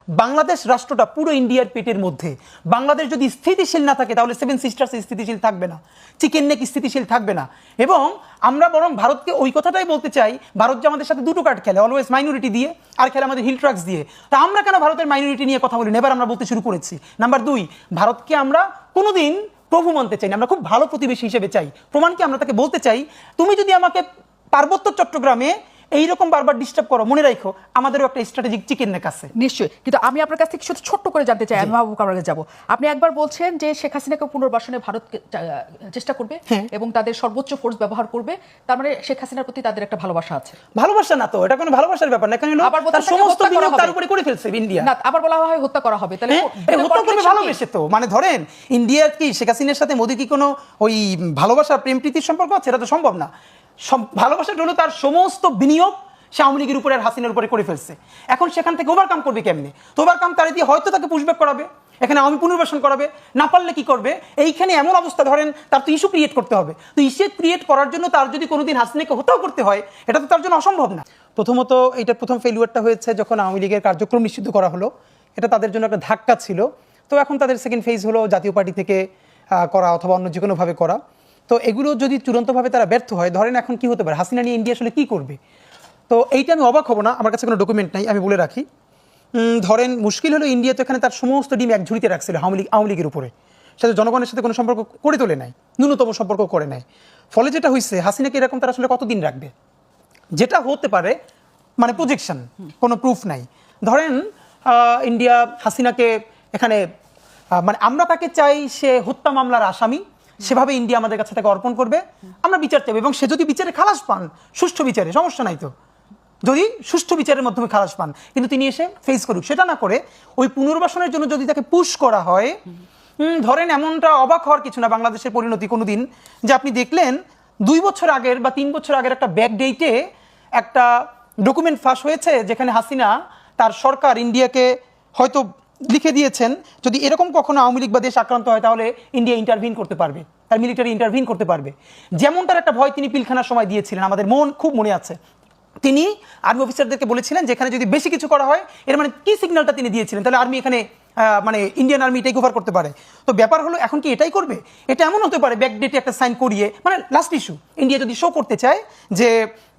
বাংলাদেশ রাষ্ট্রটা পুরো ইন্ডিয়ার পেটের মধ্যে। বাংলাদেশ যদি স্থিতিশীল না থাকে তাহলে সেভেন সিস্টার্স স্থিতিশীল থাকবে না, চিকেন নেক স্থিতিশীল থাকবে না। এবং আমরা বরং ভারতকে ওই কথাটাই বলতে চাই, ভারত যে আমাদের সাথে দুটো কার্ড খেলে, অলওয়েজ মাইনরিটি দিয়ে আর খেলে আমাদের হিল ট্রাক্স দিয়ে। তা আমরা কেন ভারতের মাইনরিটি নিয়ে কথা বলি, এবার আমরা বলতে শুরু করেছি। নাম্বার 2, ভারতকে আমরা কোনোদিন প্রভু মানতে চাই না, আমরা খুব ভালো প্রতিবেশী হিসেবে চাই। প্রমাণকে আমরা তাকে বলতে চাই, তুমি যদি আমাকে পার্বত্য চট্টগ্রামে এইরকম বারবার ডিস্টার্ব করো, মনে রাখো আমাদেরও একটা স্ট্র্যাটেজিক চিকেন নেক আছে। নিশ্চয়ই, কিন্তু আমি আপনার কাছ থেকে শুধু ছোট্ট করে জানতে চাই, আমি মাহবুব কামরাকে যাব। আপনি একবার বলছেন যে শেখ হাসিনাকে পুনর্বাসনে ভারত চেষ্টা করবে এবং তাদের সর্বোচ্চ ফোর্স ব্যবহার করবে, তার মানে শেখ হাসিনার প্রতি তাদের একটা ভালোবাসা আছে। ভালোবাসা না তো, এটা কোনো ভালোবাসার ব্যাপার না, কারণ তার সমস্ত বিনিয়োগ তার উপরে করে ফেলছে ইন্ডিয়া। না, আবার বলা হয় হত্যা করা হবে, তাহলে হত্যা করবে ভালোবেসে তো। মানে ধরেন ইন্ডিয়া কি শেখ হাসিনার সাথে মোদি কি কোনো ওই ভালোবাসা প্রেম প্রীতির সম্পর্ক আছে? এটা তো সম্ভব না। ভালোবাসাটা হলো তার সমস্ত বিনিয়োগ সে আওয়ামী লীগের উপরে আর হাসিনার উপরে করে ফেলছে। এখন সেখান থেকে ওভারকাম করবে কেমনে? তো ওভারকাম তারা দিয়ে হয়তো তাকে পুশব্যাক করাবে, এখানে আওয়ামী পুনর্বাসন করাবে, না পারলে কি করবে? এইখানে এমন অবস্থা, ধরেন তার তো ইস্যু ক্রিয়েট করতে হবে। তো ইস্যু ক্রিয়েট করার জন্য তার যদি কোনোদিন হাসিনাকে হত্যাও করতে হয়, এটা তো তার জন্য অসম্ভব না। প্রথমত এইটার প্রথম ফেলিওরটা হয়েছে যখন আওয়ামী লীগের কার্যক্রম নিষিদ্ধ করা হলো, এটা তাদের জন্য একটা ধাক্কা ছিল। তো এখন তাদের সেকেন্ড ফেজ হলো জাতীয় পার্টি থেকে করা অথবা অন্য যে কোনোভাবে করা। তো এগুলো যদি চূড়ান্তভাবে তারা ব্যর্থ হয়, ধরেন এখন কি হতে পারে, হাসিনা নিয়ে ইন্ডিয়া আসলে কি করবে? তো এইটা আমি অবাক হব না, আমার কাছে কোনো ডকুমেন্ট নাই, আমি বলে রাখি। ধরেন মুশকিল হলো ইন্ডিয়া তো এখানে তার সমস্ত ডিম এক ঝুড়িতে রাখছিল আওয়ামী লীগের উপরে, সাথে জনগণের সাথে কোনো সম্পর্ক করে তোলে নাই, ন্যূনতম সম্পর্ক করে নাই। ফলে যেটা হয়েছে, হাসিনাকে এরকম তারা আসলে কতদিন রাখবে? যেটা হতে পারে মানে প্রজেকশন, কোনো প্রুফ নাই। ধরেন ইন্ডিয়া হাসিনাকে এখানে মানে আমরা তাকে চাই সে হত্যা মামলার আসামি, সেভাবে ইন্ডিয়া আমাদের কাছে তাকে অর্পণ করবে, আমরা বিচার চাইব। এবং সে যদি বিচারে খালাস পান, সুষ্ঠু বিচারে, সমস্যা নাই তো, যদি সুষ্ঠু বিচারের মাধ্যমে খালাস পান, কিন্তু তিনি এসে ফেস করুক। সেটা না করে ওই পুনর্বাসনের জন্য যদি তাকে পুশ করা হয়, ধরেন এমনটা অবাক হওয়ার কিছু না বাংলাদেশের পরিণতি কোনোদিন, যে আপনি দেখলেন 2 বছর আগের বা 3 বছর আগের একটা ব্যাক ডেটে একটা ডকুমেন্ট ফাঁস হয়েছে, যেখানে হাসিনা তার সরকার ইন্ডিয়াকে হয়তো লিখে দিয়েছেন, যদি এরকম কখনো আওয়ামী লীগ বা দেশ আক্রান্ত হয় তাহলে ইন্ডিয়া ইন্টারভিন করতে পারবে, তার মিলিটারি ইন্টারভিন করতে পারবে। যেমনটার একটা ভয় তিনি পিলখানার সময় দিয়েছিলেন, আমাদের খুব মনে আছে। তিনি আর্মি অফিসারদেরকে বলেছিলেন যেখানে যদি বেশি কিছু করা হয়, এর মানে কি সিগন্যালটা তিনি দিয়েছিলেন, তাহলে আর্মি এখানে মানে ইন্ডিয়ান আর্মি টেক ওভার করতে পারে। তো ব্যাপার হলো এখন কি এটাই করবে? এটা এমন হতে পারে ব্যাকডেটে একটা সাইন করিয়ে, মানে লাস্ট ইস্যু ইন্ডিয়া যদি শো করতে চায় যে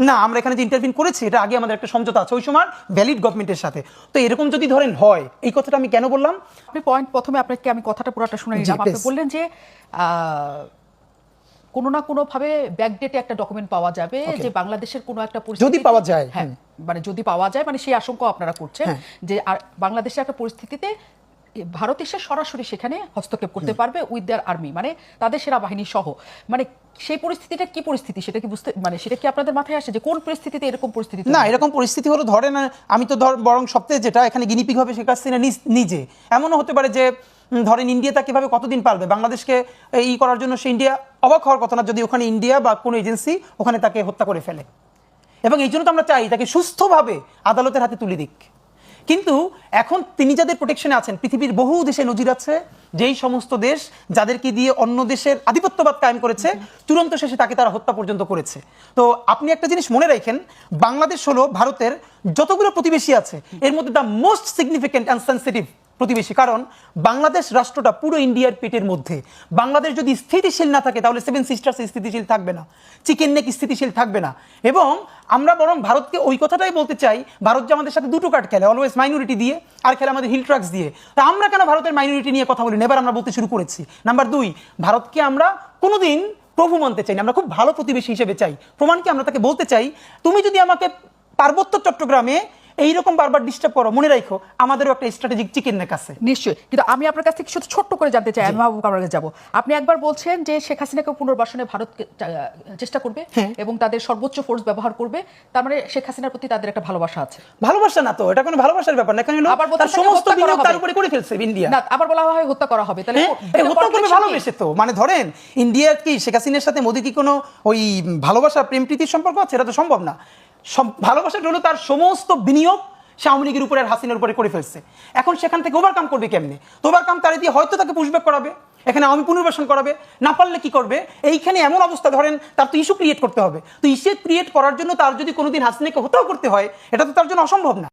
না আমরা এখানে যে ইন্টারভিন করেছি এটা আগে আমাদের একটা সমঝোতা আছে ওই সময় ভ্যালিড গভর্নমেন্টের সাথে। তো এরকম যদি ধরেন হয়, এই কথাটা আমি কেন বললাম, আপনি পয়েন্ট প্রথমে আপনাকে আমি কথাটা পুরোটা শুনে নিলাম। আপনি বললেন যে কোনো না কোনো ভাবে ব্যাকডেটে একটা ডকুমেন্ট পাওয়া যাবে যে বাংলাদেশের কোনো একটা পরিস্থিতি যদি পাওয়া যায়, হ্যাঁ মানে যদি পাওয়া যায়, মানে সেই আশঙ্কা আপনারা করছেন যে বাংলাদেশের একটা পরিস্থিতিতে ভারত এসে সরাসরি সেখানে হস্তক্ষেপ করতে পারবে উইথ দেয়ার আর্মি, মানে তাদের সেনাবাহিনী সহ। মানে সেই পরিস্থিতিটা কি পরিস্থিতি সেটা কি বুঝতে, মানে সেটা কি আপনাদের মাথায় আসে যে কোন পরিস্থিতিতে এরকম পরিস্থিতি? না, এরকম পরিস্থিতি হলো ধরেন আমি তো বরং সবচেয়ে যেটা এখানে গিনিপিগ হবে শেখ হাসিনা নিজে। এমনও হতে পারে যে ধরেন ইন্ডিয়া তাকে কিভাবে কতদিন পালবে বাংলাদেশকে এই করার জন্য, সে ইন্ডিয়া অবাক হওয়ার কথা না যদি ওখানে ইন্ডিয়া বা কোনো এজেন্সি ওখানে তাকে হত্যা করে ফেলে। এবং এই জন্য তো আমরা চাই তাকে সুস্থভাবে আদালতের হাতে তুলে দিক। কিন্তু এখন তিনি যাদের প্রোটেকশনে আছেন, পৃথিবীর বহু দেশে নজির আছে, যেই সমস্ত দেশ যাদেরকে দিয়ে অন্য দেশের আধিপত্যবাদ কায়েম করেছে, চূড়ান্ত শেষে তাকে তারা হত্যা পর্যন্ত করেছে। তো আপনি একটা জিনিস মনে রাখেন, বাংলাদেশ হলো ভারতের যতগুলো প্রতিবেশী আছে এর মধ্যে the most significant and sensitive প্রতিবেশী। কারণ বাংলাদেশ রাষ্ট্রটা পুরো ইন্ডিয়ার পেটের মধ্যে। বাংলাদেশ যদি স্থিতিশীল না থাকে তাহলে সেভেন সিস্টার্স স্থিতিশীল থাকবে না, চিকেন নেক স্থিতিশীল থাকবে না। এবং আমরা বরং ভারতকে ওই কথাটাই বলতে চাই, ভারত যে আমাদের সাথে দুটো কার্ড খেলে, অলওয়েজ মাইনরিটি দিয়ে আর খেলে আমাদের হিল ট্রাক্স দিয়ে। তা আমরা কেন ভারতের মাইনরিটি নিয়ে কথা বলি, এবার আমরা বলতে শুরু করেছি। নাম্বার 2, ভারতকে আমরা কোনোদিন প্রভু মানতে চাই না, আমরা খুব ভালো প্রতিবেশী হিসেবে চাই। প্রমাণকে আমরা তাকে বলতে চাই, তুমি যদি আমাকে পার্বত্য চট্টগ্রামে এইরকম বারবার ডিস্টার্ব করো, মনে রাখো আমাদেরও একটা স্ট্র্যাটেজিক চিকেন নেক আছে। নিশ্চয়ই, কিন্তু আমি আপনার কাছ থেকে শুধু ছোট্ট করে জানতে চাই, আমি মাহবুব কামরাকে যাব। আপনি একবার বলছেন যে শেখ হাসিনাকে পুনর্বাসনে ভারত চেষ্টা করবে এবং তাদের সর্বোচ্চ ফোর্স ব্যবহার করবে, তার মানে শেখ হাসিনার প্রতি তাদের একটা ভালোবাসা আছে। ভালোবাসা না তো, এটা কোনো ভালোবাসার ব্যাপার না, কারণ তার সমস্ত বিনিয়োগ তার উপরে করে ফেলছে ইন্ডিয়া। না, আবার বলা হয় হত্যা করা হবে, তাহলে হত্যা করবে ভালোবেসে তো। মানে ধরেন ইন্ডিয়া কি শেখ হাসিনার সাথে মোদি কি কোনো ওই ভালোবাসা প্রেম প্রীতির সম্পর্ক আছে? এটা তো সম্ভব না। ভালোবাসাটা হলো তার সমস্ত বিনিয়োগ সে আওয়ামী লীগের উপরে আর হাসিনার উপরে করে ফেলছে। এখন সেখান থেকে ওভারকাম করবে কেমনে? তো ওভারকাম তারা দিয়ে হয়তো তাকে পুশব্যাক করাবে, এখানে আওয়ামী পুনর্বাসন করাবে, না পারলে কি করবে? এইখানে এমন অবস্থা, ধরেন তার তো ইস্যু ক্রিয়েট করতে হবে। তো ইস্যু ক্রিয়েট করার জন্য তার যদি কোনোদিন হাসিনাকে হত্যাও করতে হয়, এটা তো তার জন্য অসম্ভব না।